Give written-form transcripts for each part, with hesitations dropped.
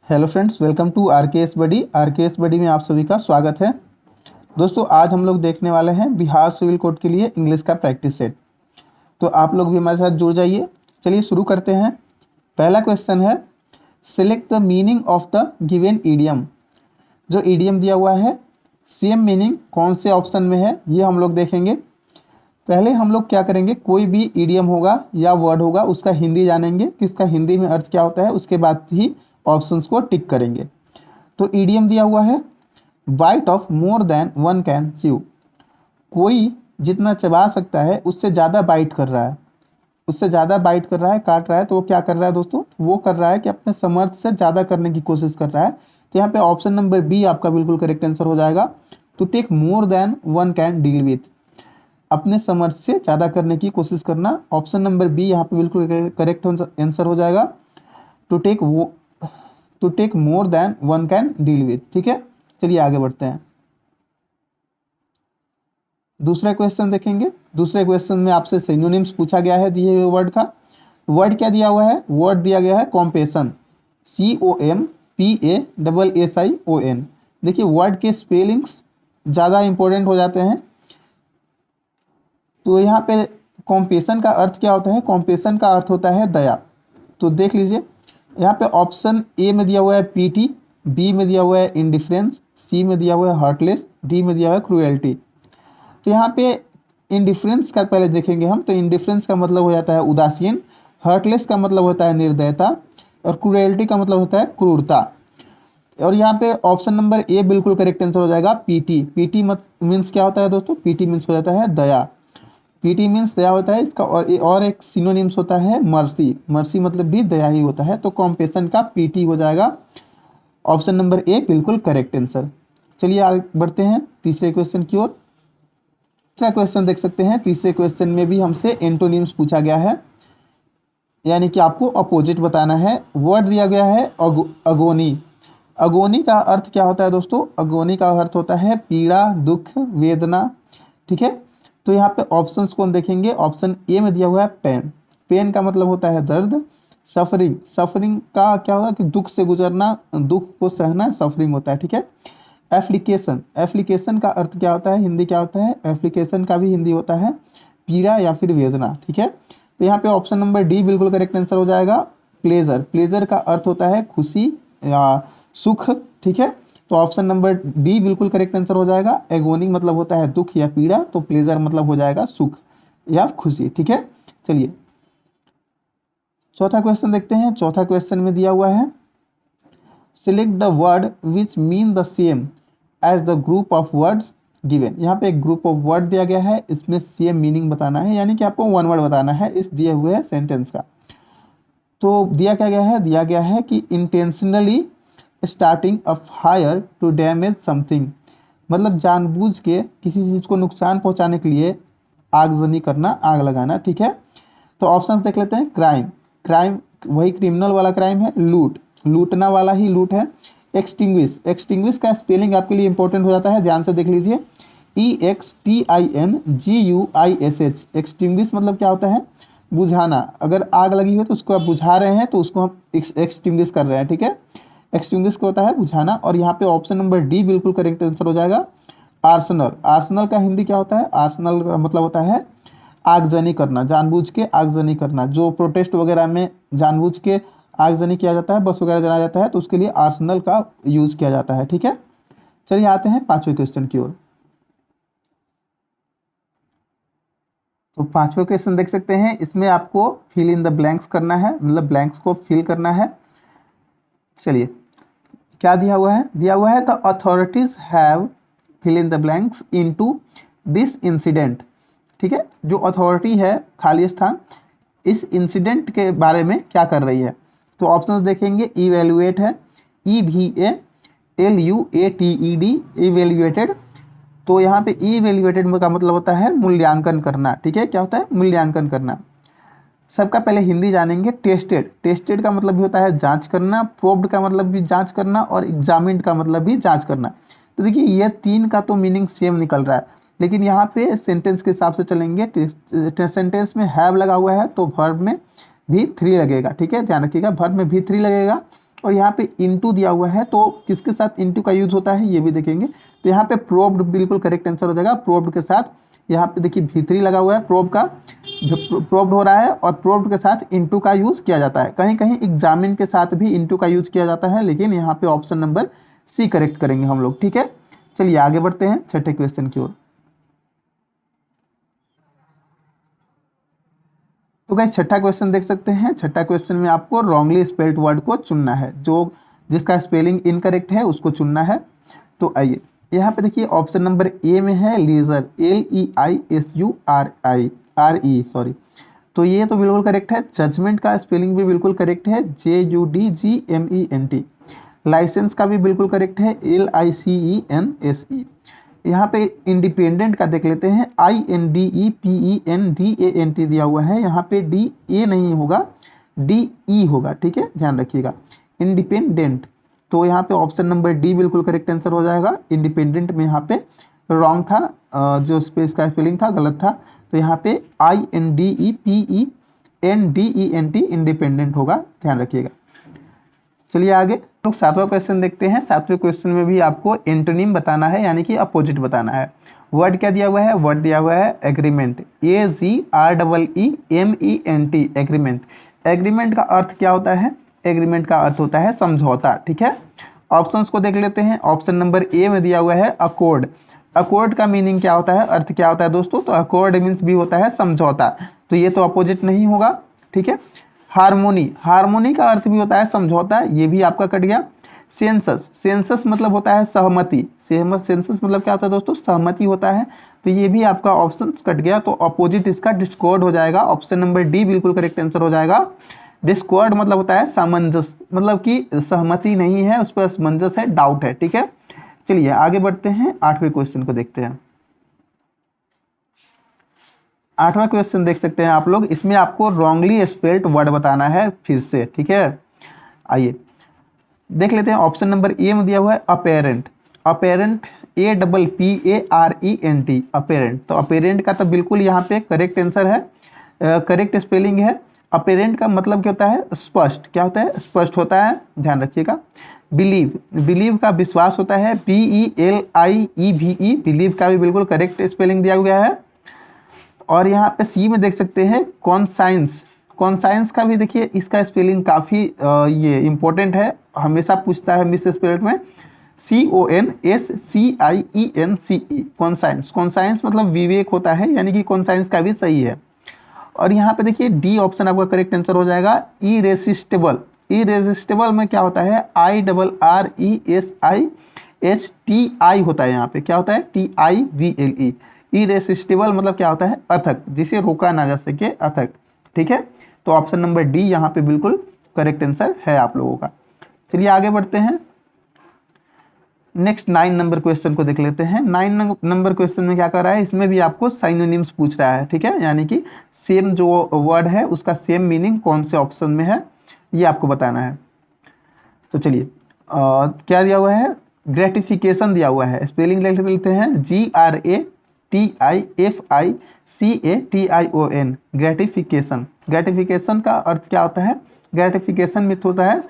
Hello friends, welcome to RKS buddy में आप सभी का स्वागत है। दोस्तों, आज हम लोग देखने वाले हैं बिहार सिविल कोड के लिए इंग्लिश का प्रैक्टिस सेट। तो आप लोग भी हमारे साथ जुड़ जाइए। चलिए शुरू करते हैं। पहला क्वेश्चन है, select the meaning of the given idiom. जो ईडियम दिया हुआ है, सेम मीनिंग कौन से ऑप्शन में है ये हम लोग देखेंगे। पहले हम लोग क्या करेंगे, कोई भी ईडियम होगा या वर्ड होगा उसका हिंदी जानेंगे कि इसका हिंदी में अर्थ क्या होता है, उसके बाद ही ऑप्शंस को टिक करेंगे। तो ईडियम दिया हुआ है, bite off more than one can chew. कोई जितना चबा सकता है उससे ज़्यादा बाइट कर रहा है, उससे ज़्यादा बाइट कर रहा है, काट रहा है। तो वो क्या कर रहा है दोस्तों, वो कर रहा है कि अपने समर्थ से ज़्यादा करने की कोशिश कर रहा है। तो यहाँ पे ऑप्शन नंबर बी आपका बिल्कुल करेक्ट आंसर हो जाएगा। To take more than one can deal with, अपने समर्थ से ज़्यादा करने की कोशिश करना। ऑप्शन नंबर बी यहाँ पे बिल्कुल करेक्ट आंसर हो जाएगा। To take to take more than one can deal with. ठीक है, चलिए आगे बढ़ते हैं। दूसरा क्वेश्चन देखेंगे। दूसरे क्वेश्चन में आपसे सिनोनिम्स पूछा गया है दिए हुए वर्ड का। वर्ड क्या दिया हुआ है, वर्ड दिया गया है कॉम्पेशन, COMPASSION। देखिए वर्ड के स्पेलिंग्स ज़्यादा इंपॉर्टेंट हो जाते हैं। तो यहाँ पे कॉम्पेशन का अर्थ क्या होता है, कॉम्पेशन का अर्थ होता है दया। तो देख लीजिए, यहाँ पे ऑप्शन ए में दिया हुआ है पीटी, बी में दिया हुआ है इंडिफरेंस, सी में दिया हुआ है हार्टलेस, डी में दिया हुआ है क्रूएल्टी। तो यहाँ पे इंडिफरेंस का पहले देखेंगे हम। तो इंडिफरेंस का मतलब हो जाता है उदासीन, हार्टलेस का मतलब होता है निर्दयता, और क्रूएल्टी का मतलब होता है क्रूरता। और यहाँ पे ऑप्शन नंबर ए बिल्कुल करेक्ट आंसर हो जाएगा। पीटी, पीटी मीन्स क्या होता है दोस्तों, पीटी मीन्स हो जाता है दया। पीटी मीन्स दया होता है इसका। और एक सिनोनिम्स होता है मर्सी, मर्सी मतलब भी दया ही होता है। तो कॉम्पेशन का पीटी हो जाएगा। ऑप्शन नंबर ए बिल्कुल करेक्ट आंसर। चलिए आगे बढ़ते हैं तीसरे क्वेश्चन की ओर। तीसरा क्वेश्चन देख सकते हैं। तीसरे क्वेश्चन में भी हमसे एंटोनिम्स पूछा गया है, यानी कि आपको अपोजिट बताना है। वर्ड दिया गया है अगोनी। अगोनी का अर्थ क्या होता है दोस्तों, अगोनी का अर्थ होता है पीड़ा, दुख, वेदना। ठीक है, तो यहाँ पे ऑप्शंस को हम देखेंगे। ऑप्शन ए में दिया हुआ है पेन, पेन का मतलब होता है दर्द। सफरिंग, सफरिंग का क्या होता है कि दुख से गुजरना, दुख को सहना सफरिंग होता है। ठीक है, एप्लीकेशन, एप्लीकेशन का अर्थ क्या होता है, हिंदी क्या होता है, एप्लीकेशन का भी हिंदी होता है पीड़ा या फिर वेदना। ठीक है, तो यहाँ पे ऑप्शन नंबर डी बिल्कुल करेक्ट आंसर हो जाएगा। प्लेजर, प्लेजर का अर्थ होता है खुशी या सुख। ठीक है, तो ऑप्शन नंबर डी बिल्कुल करेक्ट आंसर हो जाएगा। एगोनी मतलब होता है दुख या पीड़ा, तो प्लेजर मतलब हो जाएगा सुख या खुशी। ठीक है, चलिए चौथा क्वेश्चन देखते हैं। चौथा क्वेश्चन में दिया हुआ है, select the word which mean the same as the group of words given. यहाँ पे एक ग्रुप ऑफ वर्ड दिया गया है, इसमें सेम मीनिंग बताना है, यानी कि आपको वन वर्ड बताना है इस दिए हुए सेंटेंस का। तो दिया क्या गया है, दिया गया है कि intentionally starting a fire to damage something, मतलब जानबूझ के किसी चीज़ को नुकसान पहुंचाने के लिए आगजनी करना, आग लगाना। ठीक है, तो ऑप्शंस देख लेते हैं। क्राइम, क्राइम वही क्रिमिनल वाला क्राइम है। लूट, लूटना वाला ही लूट है। एक्सटिंग्विश, एक्सटिंग्विश का स्पेलिंग आपके लिए इंपॉर्टेंट हो जाता है, ध्यान से देख लीजिए। EXTINGUISH, एक्सटिंग्विश मतलब क्या होता है, बुझाना। अगर आग लगी हो तो उसको आप बुझा रहे हैं, तो उसको हम एक्सटिंग्विश कर रहे हैं। ठीक है, एक्सटिंग्विश को होता है बुझाना। और यहाँ पे ऑप्शन नंबर डी बिल्कुल करेक्ट आंसर हो जाएगा। आर्सनल, आर्सनल का हिंदी क्या होता है, आर्सनल का मतलब होता है आगजनी करना, जानबूझ के आगजनी करना। जो प्रोटेस्ट वगैरह में जानबूझ के आगजनी किया जाता है, बस वगैरह जलाया जाता है, तो उसके लिए आर्सनल का यूज किया जाता है। ठीक है, चलिए आते हैं पांचवें क्वेश्चन की ओर। तो पांचवें क्वेश्चन देख सकते हैं। इसमें आपको फिल इन द ब्लैंक्स करना है, मतलब ब्लैंक्स को फिल करना है। चलिए क्या दिया हुआ है, दिया हुआ है the authorities have fill in the blanks into this incident. ठीक है, जो अथॉरिटी है खाली स्थान, इस इंसिडेंट के बारे में क्या कर रही है। तो ऑप्शंस देखेंगे। इवेल्युएट है, EVALUATED, इवेल्युएटेड। तो यहाँ पे इवेल्युएटेड का मतलब होता है मूल्यांकन करना। ठीक है, क्या होता है, मूल्यांकन करना। सबका पहले हिंदी जानेंगे। टेस्टेड, टेस्टेड का मतलब भी होता है जांच करना। प्रोब्ड का मतलब भी जांच करना, और एग्जामिन्ड का मतलब भी जांच करना। तो देखिए ये तीन का तो मीनिंग सेम निकल रहा है, लेकिन यहाँ पे सेंटेंस के हिसाब से चलेंगे। सेंटेंस में हैव लगा हुआ है, तो वर्ब में भी थ्री लगेगा। ठीक है, ध्यान रखिएगा, वर्ब में भी थ्री लगेगा और यहाँ पे इनटू दिया हुआ है, तो किसके साथ इनटू का यूज होता है ये भी देखेंगे। तो यहाँ पे प्रोब्ड बिल्कुल करेक्ट आंसर हो जाएगा। प्रोब्ड के साथ यहाँ पे देखिए V3 लगा हुआ है, प्रोब का प्रोब्ड हो रहा है, और प्रोब्ड के साथ इनटू का यूज किया जाता है। कहीं कहीं एग्जामिन के साथ भी इनटू का यूज किया जाता है, लेकिन यहाँ पे ऑप्शन नंबर सी करेक्ट करेंगे हम लोग, ठीक है। चलिए आगे बढ़ते हैं छठे क्वेश्चन की ओर। तो गाइस छठा क्वेश्चन देख सकते हैं। छठा क्वेश्चन में आपको रॉन्गली स्पेल्ड वर्ड को चुनना है, जो जिसका स्पेलिंग इनकरेक्ट है उसको चुनना है। तो आइए यहाँ पे देखिए ऑप्शन नंबर ए में है लीजर, LEISURI सॉरी, तो ये तो बिल्कुल करेक्ट है। जजमेंट का स्पेलिंग भी बिल्कुल करेक्ट है, JUDGMENT। लाइसेंस का भी बिल्कुल करेक्ट है, LICENSE। यहाँ पे इंडिपेंडेंट का देख लेते हैं, INDEPENDANT दिया हुआ है, यहाँ पे DA नहीं होगा, DE होगा, ठीक है, ध्यान रखिएगा। इंडिपेंडेंट, तो यहाँ पे ऑप्शन नंबर डी बिल्कुल करेक्ट आंसर हो जाएगा। इंडिपेंडेंट में यहाँ पे रॉन्ग था, जो स्पेस का स्पेलिंग था गलत था, तो यहाँ पे INDEPENDENT इंडिपेंडेंट होगा, ध्यान रखिएगा। चलिए आगे लोग सातवां क्वेश्चन देखते हैं। सातवें क्वेश्चन में भी आपको एंटोनिम बताना है, यानी कि अपोजिट बताना है। वर्ड क्या दिया हुआ है? वर्ड दिया हुआ है एग्रीमेंट, AGREEMENT, एग्रीमेंट। एग्रीमेंट का अर्थ क्या होता है? एग्रीमेंट का अर्थ होता है समझौता, ठीक है। ऑप्शंस को देख लेते हैं। ऑप्शन नंबर ए में दिया हुआ है अकॉर्ड। अकॉर्ड का मीनिंग क्या होता है, अर्थ क्या होता है दोस्तों? तो अकॉर्ड मीन्स भी होता है समझौता, तो ये तो अपोजिट नहीं होगा, ठीक है। हार्मोनी, हार्मोनी का अर्थ भी होता है समझौता, ये भी आपका कट गया। सेंसस, सेंसस मतलब होता है सहमति, सेंसस मतलब क्या होता है दोस्तों? सहमति होता है, तो ये भी आपका ऑप्शन कट गया, तो अपोजिट इसका डिस्कॉर्ड हो जाएगा। ऑप्शन नंबर डी बिल्कुल करेक्ट आंसर हो जाएगा। डिस्कॉर्ड मतलब होता है सामंजस्य, मतलब कि सहमति नहीं है, उस पर असमंजस है, डाउट है, ठीक है। चलिए आगे बढ़ते हैं, आठवें क्वेश्चन को देखते हैं। आठवां क्वेश्चन देख सकते हैं आप लोग, इसमें आपको रॉन्गली स्पेल्ड वर्ड बताना है फिर से, ठीक है। आइए देख लेते हैं। ऑप्शन नंबर ए में दिया हुआ है अपेरेंट। Apparent APPARENT, apparent. तो अपेरेंट का तो बिल्कुल यहाँ पे करेक्ट आंसर है, करेक्ट स्पेलिंग है। अपेरेंट का मतलब क्या होता है? स्पष्ट। क्या होता है? स्पष्ट होता है, ध्यान रखिएगा। बिलीव, बिलीव का विश्वास होता है, BELIEVE, बिलीव का भी बिल्कुल करेक्ट स्पेलिंग दिया गया है। और यहाँ पे सी में देख सकते हैं कॉन्साइंस। कॉन्साइंस का भी देखिए इसका स्पेलिंग काफ़ी ये इंपॉर्टेंट है, हमेशा पूछता है मिस स्पेलिंग में, CONSCIENCE, कॉन्साइंस। कॉन्साइंस मतलब विवेक होता है, यानी कि कॉन्साइंस का भी सही है। और यहाँ पे देखिए डी ऑप्शन आपका करेक्ट आंसर हो जाएगा। इरेसिस्टिबल, इरेसिस्टिबल में क्या होता है? IRRESISTI होता है, यहाँ पे क्या होता है? TIVLE। इरेसिस्टिबल मतलब क्या होता है? अथक, जिसे रोका ना जा सके, अथक, ठीक है। तो ऑप्शन नंबर डी यहाँ पे बिल्कुल करेक्ट आंसर है आप लोगों का। चलिए आगे बढ़ते हैं, नेक्स्ट 9 नंबर क्वेश्चन को देख लेते हैं। 9 नंबर क्वेश्चन में क्या कर रहा है? इसमें भी आपको सिनोनिम्स पूछ रहा है, ठीक है, यानी कि सेम जो वर्ड है उसका सेम मीनिंग कौन से ऑप्शन में है ये आपको बताना है। तो चलिए क्या दिया हुआ है? ग्रेटिफिकेशन दिया हुआ है, स्पेलिंग देख लेते हैं, GRATIFICATION, ग्रेटिफिकेशन। ग्रेटिफिकेशन का अर्थ क्या होता है? ग्रेटिफिकेशन मीन्स होता है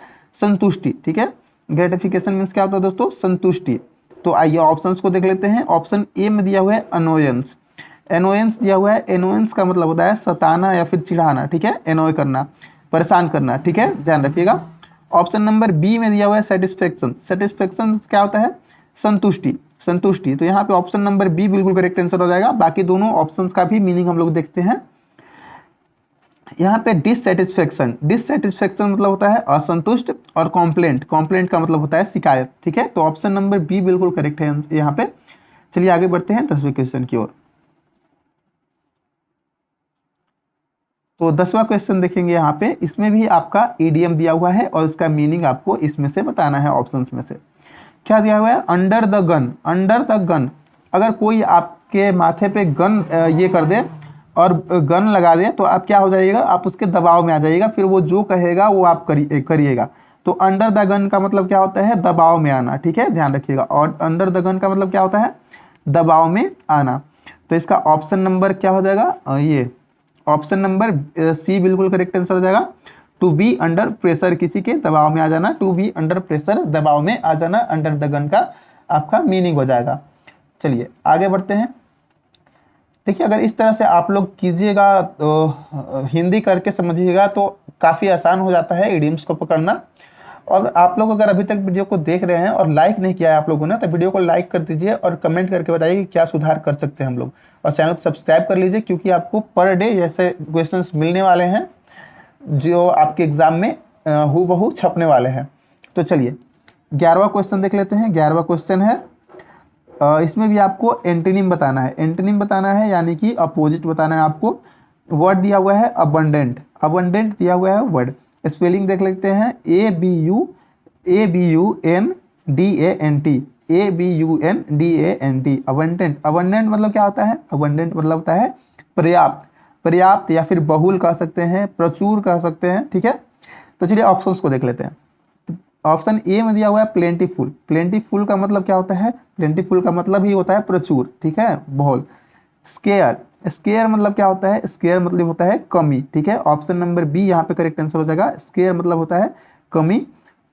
संतुष्टि, ठीक है। ग्रेटिफिकेशन मीन्स क्या होता है दोस्तों? संतुष्टि। तो आइए ऑप्शंस को देख लेते हैं। ऑप्शन ए में दिया हुआ है अनोयंस। एनोयंस दिया हुआ है, एनोयंस का मतलब होता है सताना या फिर चिढ़ाना, ठीक है, एनोय करना, परेशान करना, ठीक है, ध्यान रखिएगा। ऑप्शन नंबर बी में दिया हुआ है सेटिस्फेक्शन। सेटिस्फेक्शन क्या होता है? संतुष्टि, संतुष्टि। तो यहाँ पे ऑप्शन नंबर बी बिल्कुल करेक्ट आंसर हो जाएगा। बाकी दोनों ऑप्शंस का भी मीनिंग हम लोग देखते हैं। यहाँ पे डिससेटिस्फेक्शन, डिससेटिस्फेक्शन मतलब होता है असंतुष्ट, और कॉम्प्लेंट, कॉम्प्लेंट का मतलब होता है शिकायत, ठीक है। तो ऑप्शन नंबर बी बिल्कुल करेक्ट है यहाँ पे। चलिए आगे बढ़ते हैं 10वें क्वेश्चन की ओर। तो 10वां क्वेश्चन देखेंगे यहाँ पे, इसमें भी आपका ईडीएम दिया हुआ है और इसका मीनिंग आपको इसमें से बताना है ऑप्शंस में से। क्या दिया हुआ है? Under the gun, under the gun. अगर कोई आपके माथे पे गन ये कर दे और गन लगा दे, तो आप क्या हो जाइएगा? आप उसके दबाव में आ जाइएगा, फिर वो जो कहेगा वो आप करिएगा। तो अंडर द गन का मतलब क्या होता है? दबाव में आना, ठीक है, ध्यान रखिएगा। और अंडर द गन का मतलब क्या होता है? दबाव में आना। तो इसका ऑप्शन नंबर क्या हो जाएगा? ये ऑप्शन नंबर सी बिल्कुल करेक्ट आंसर हो जाएगा। टू बी अंडर प्रेशर, किसी के दबाव में आ जाना, टू बी अंडर प्रेशर दबाव में आ जाना, अंडर द गन का आपका मीनिंग हो जाएगा। चलिए आगे बढ़ते हैं। देखिए अगर इस तरह से आप लोग कीजिएगा तो हिंदी करके समझिएगा तो काफ़ी आसान हो जाता है इडियम्स को पकड़ना। और आप लोग अगर अभी तक वीडियो को देख रहे हैं और लाइक नहीं किया है आप लोगों ने, तो वीडियो को लाइक कर दीजिए और कमेंट करके बताइए कि क्या सुधार कर सकते हैं हम लोग, और चैनल को सब्सक्राइब कर लीजिए, क्योंकि आपको पर डे ऐसे क्वेश्चंस मिलने वाले हैं जो आपके एग्जाम में हूबहू छपने वाले हैं। तो चलिए 11वां क्वेश्चन देख लेते हैं। 11वां क्वेश्चन है, इसमें भी आपको एंटोनिम बताना है। एंटोनिम बताना है यानी कि अपोजिट बताना है आपको। वर्ड दिया हुआ है अबंडेंट, अबंडेंट दिया हुआ है वर्ड। स्पेलिंग देख लेते हैं, ABUNDANT, ABUNDANT, अबंडेंट। अबंडेंट मतलब क्या होता है? अबंडेंट मतलब होता है पर्याप्त, पर्याप्त या फिर बहुल कह सकते हैं, प्रचुर कह सकते हैं, ठीक है। तो चलिए ऑप्शंस को देख लेते हैं। ऑप्शन ए में दिया हुआ है प्लेंटीफुल। प्लेंटीफुल का मतलब क्या होता है? प्लेंटीफुल का मतलब ही होता है प्रचुर, ठीक है, बहुल। स्केयर, स्केयर मतलब क्या होता है? स्केयर मतलब होता है कमी, ठीक है। ऑप्शन नंबर बी यहाँ पे करेक्ट आंसर हो जाएगा। स्केयर मतलब होता है कमी।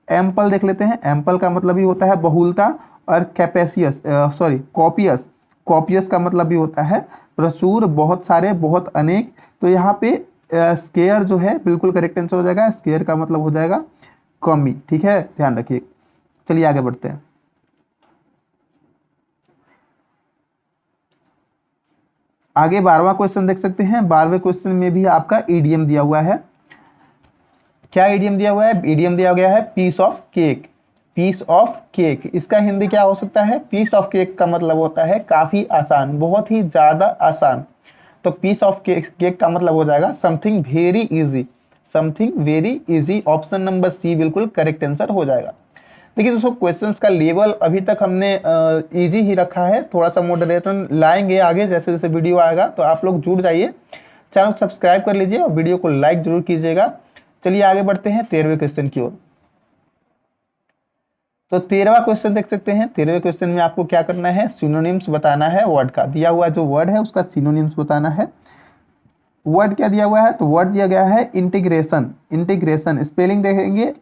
एम्पल देख लेते हैं। एम्पल का मतलब भी होता है बहुलता। और कैपेसियस, सॉरी कॉपियस, कॉपियस का मतलब भी होता है प्रचुर, बहुत सारे, बहुत अनेक। तो यहाँ पे स्केयर जो है बिल्कुल करेक्ट आंसर हो जाएगा। स्केयर का मतलब हो जाएगा कमी, ठीक है, ध्यान रखिए। चलिए आगे बढ़ते हैं। आगे 12वां क्वेश्चन देख सकते हैं। 12वें क्वेश्चन में भी आपका ईडीएम दिया हुआ है। क्या ईडीएम दिया हुआ है? ईडीएम दिया गया है piece of cake. Piece of cake, इसका हिंदी क्या हो सकता है? पीस ऑफ केक का मतलब होता है काफी आसान, बहुत ही ज्यादा आसान। तो पीस ऑफ केक, केक का मतलब हो जाएगा something very easy, something very easy. Option number c बिल्कुल करेक्ट आंसर हो जाएगा। देखिए दोस्तों क्वेश्चंस का लेवल अभी तक हमने इजी ही रखा है, थोड़ा सा मॉडरेशन लाएंगे आगे जैसे जैसे वीडियो आएगा। तो आप लोग जुड़ जाइए, चैनल सब्सक्राइब कर लीजिए और वीडियो को लाइक जरूर कीजिएगा। चलिए आगे बढ़ते हैं 13वें क्वेश्चन की ओर। तो 13वां क्वेश्चन देख सकते हैं। 13वें क्वेश्चन में आपको क्या करना है? सिनोनिम्स बताना है वर्ड का। दिया हुआ जो वर्ड है उसका सिनोनिम्स बताना है। वर्ड क्या दिया हुआ है? तो वर्ड दिया गया है इंटीग्रेशन। इंटीग्रेशन स्पेलिंग देखेंगे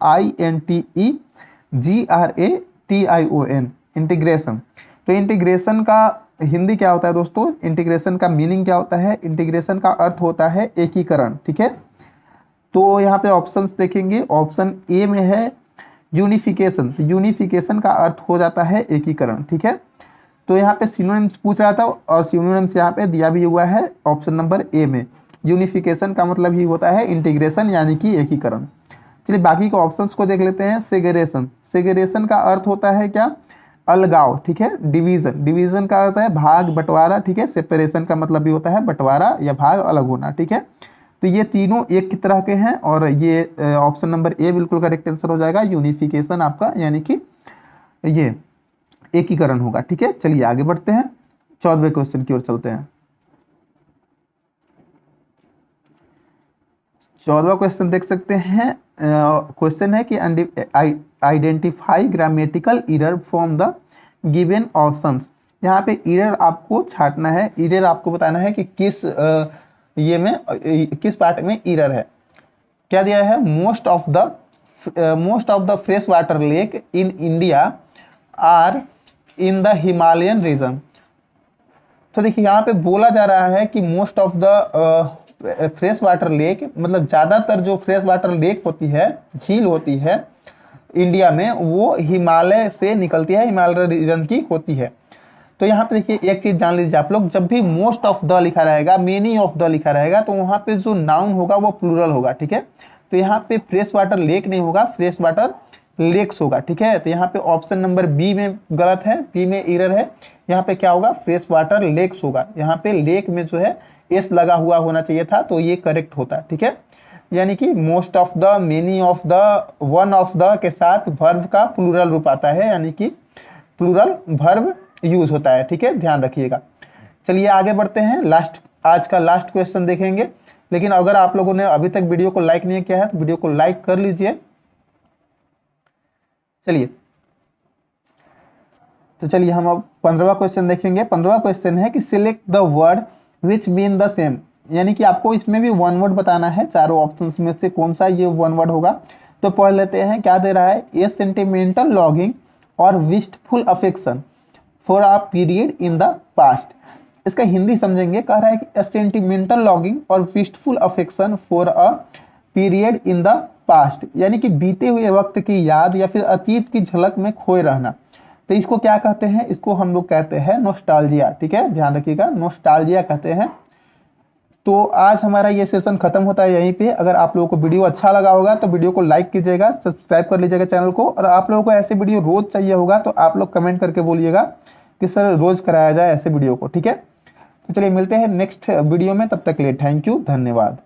INTEGRATION, इंटीग्रेशन। तो इंटीग्रेशन का हिंदी क्या होता है दोस्तों? इंटीग्रेशन का मीनिंग क्या होता है? इंटीग्रेशन का अर्थ होता है एकीकरण, ठीक है। तो यहाँ पे ऑप्शंस देखेंगे। ऑप्शन ए में है यूनिफिकेशन। तो यूनिफिकेशन का अर्थ हो जाता है एकीकरण, ठीक है। तो यहाँ पे सिनोनिम्स पूछ रहा था और सिनोनिम्स यहाँ पे दिया भी हुआ है ऑप्शन नंबर ए में। यूनिफिकेशन का मतलब ही होता है इंटीग्रेशन यानी कि एकीकरण। चलिए बाकी के ऑप्शंस को देख लेते हैं। सेग्रेशन, सेग्रेशन का अर्थ होता है क्या? अलगाव, ठीक है। डिवीजन, डिवीजन का अर्थ है भाग, बंटवारा, ठीक है। सेपरेशन का मतलब भी होता है बंटवारा या भाग, अलग होना, ठीक है। तो ये तीनों एक की तरह के हैं और ये ऑप्शन नंबर ए बिल्कुल करेक्ट आंसर हो जाएगा। यूनिफिकेशन आपका यानी कि ये एकीकरण होगा, ठीक है। चलिए आगे बढ़ते हैं, 14वें क्वेश्चन की ओर चलते हैं। 14वां क्वेश्चन देख सकते हैं। क्वेश्चन है कि identify grammatical error from the given options. यहाँ पे एरर आपको छांटना है। एरर आपको बताना है कि किस ये में किस पार्ट में एरर है। क्या दिया है? Most of the fresh water lake in India are in the Himalayan region. तो देखिए यहाँ पे बोला जा रहा है कि most of the fresh water lake, मतलब ज्यादातर जो फ्रेश वाटर लेक होती है, झील होती है इंडिया में, वो हिमालय से निकलती है, हिमालय रीजन की होती है। तो यहाँ पे देखिए एक चीज जान लीजिए आप लोग, जब भी मोस्ट ऑफ द लिखा रहेगा, मेनी ऑफ द लिखा रहेगा, तो वहां पे जो नाउन होगा वो प्लूरल होगा, ठीक है। तो यहाँ पे फ्रेश वाटर लेक नहीं होगा, फ्रेश वाटर लेक्स होगा, ठीक है। तो यहाँ पे ऑप्शन नंबर बी में गलत है, बी में एरर है। यहाँ पे क्या होगा? फ्रेश वाटर लेक्स होगा। यहाँ पे लेक में जो है एस लगा हुआ होना चाहिए था, तो ये करेक्ट होता, ठीक है। यानी कि most of the, many of the, one of the के साथ वर्ब का प्लूरल रूप आता है, यानी कि प्लूरल वर्ब यूज होता है, ठीक है, ध्यान रखिएगा। चलिए आगे बढ़ते हैं, लास्ट, आज का लास्ट क्वेश्चन देखेंगे। लेकिन अगर आप लोगों ने अभी तक वीडियो को लाइक नहीं किया है तो वीडियो को लाइक कर लीजिए। चलिए तो चलिए हम अब 15वां क्वेश्चन देखेंगे। 15वां क्वेश्चन है कि select the word which mean the same. यानी कि आपको इसमें भी वन वर्ड बताना है, चारों ऑप्शंस में से कौन सा ये वन वर्ड होगा। तो पढ़ लेते हैं, क्या दे रहा है, ए सेंटिमेंटल लॉगिंग और wistful affection for a period in the past. इसका हिंदी समझेंगे, कह रहा है कि सेंटिमेंटल लॉगिंग और wistful affection for a period in the past, यानी कि बीते हुए वक्त की याद या फिर अतीत की झलक में खोए रहना। तो इसको क्या कहते हैं, इसको हम लोग कहते हैं नॉस्टैल्जिया। ठीक है, ध्यान रखिएगा, नॉस्टैल्जिया कहते हैं। तो आज हमारा ये सेशन खत्म होता है यहीं पे। अगर आप लोगों को वीडियो अच्छा लगा होगा तो वीडियो को लाइक कीजिएगा, सब्सक्राइब कर लीजिएगा चैनल को, और आप लोगों को ऐसे वीडियो रोज चाहिए होगा तो आप लोग कमेंट करके बोलिएगा कि सर रोज कराया जाए ऐसे वीडियो को। ठीक है, तो चलिए मिलते हैं नेक्स्ट वीडियो में, तब तक के लिए थैंक यू, धन्यवाद।